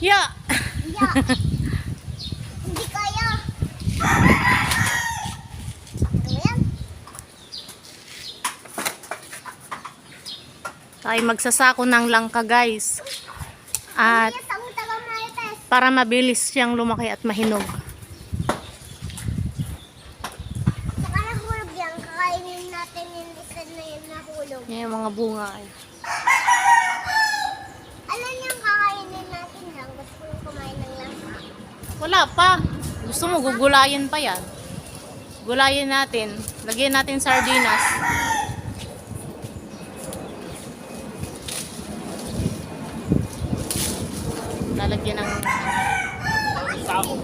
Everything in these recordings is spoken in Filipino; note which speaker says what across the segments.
Speaker 1: Ya!
Speaker 2: Ya. Hindi kaya. Ano yan?
Speaker 1: Tayo magsasako ng langka guys. At
Speaker 2: Yes, ang tagang marites.
Speaker 1: para mabilis siyang lumaki at mahinog.
Speaker 2: Saka nahulog yan. Kakainin natin yung isa na yun nahulog.
Speaker 1: Yan yung mga bunga ay.
Speaker 2: Alam niyo yung kakainin natin lang. Gusto ko yung kumain ng langka.
Speaker 1: Wala pa. Gusto mo gugulayin pa yan. Gulayin natin. Lagyan natin sardinas. Lalagyan ng
Speaker 3: Sako.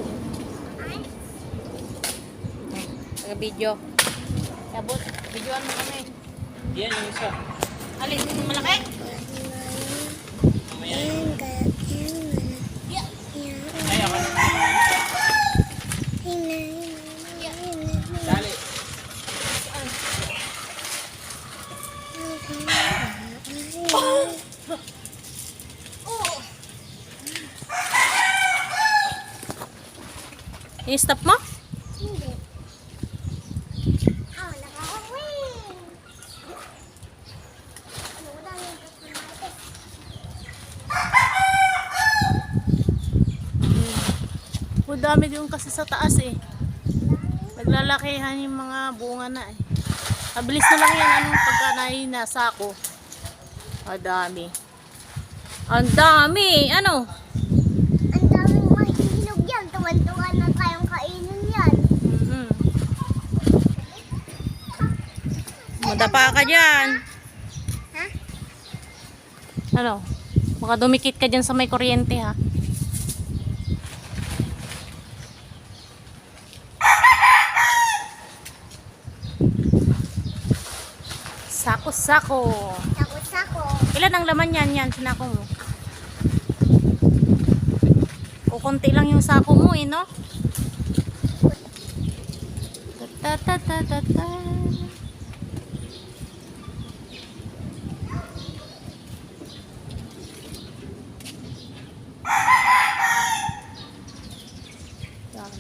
Speaker 1: taga-video. Abot, videoan mo kami.
Speaker 3: Yan yung isa.
Speaker 1: Alin, malaki?
Speaker 3: Mamaya.
Speaker 1: Yeah.
Speaker 3: Ay, ako. Dali.
Speaker 1: I-stop mo?
Speaker 2: Hindi. Ah, nakakawin. Ano ko lang yung marites?
Speaker 1: Dami din kasi sa taas eh. Naglalakihan yung mga bunga na eh. Mabilis na lang yan anong pagka nasako. Ang dami. Ang dami! Ano?
Speaker 2: Ang daming mahihinog yan. Tuwan-tuwan na tayong kainin yan.
Speaker 1: Madapa ka dyan.
Speaker 2: Ha?
Speaker 1: Ano? Baka dumikit ka dyan sa may kuryente ha. Sako-sako.
Speaker 2: Sako-sako.
Speaker 1: Ilan ang laman yan? Yan, sinako mo. O konti lang yung sako mo eh, no? Ta-ta-ta-ta-ta. Yan.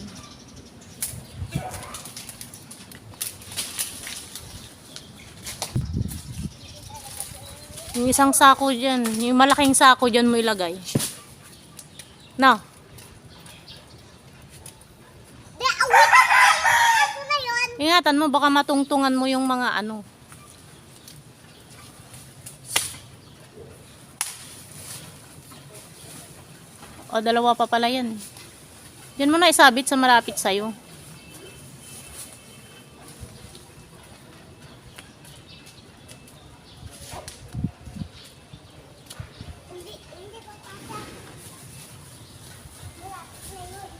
Speaker 1: Yung isang sako dyan, yung malaking sako dyan mo ilagay. No?
Speaker 2: Di, awit na tayo! Ano na yun?
Speaker 1: Ingatan mo, baka matungtungan mo yung mga ano. O, dalawa pa pala yan. Diyan mo na isabit sa malapit sa'yo.
Speaker 2: Hindi pa pasa. Wala, ngayon.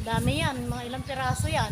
Speaker 1: Dami yan, mga ilang piraso yan.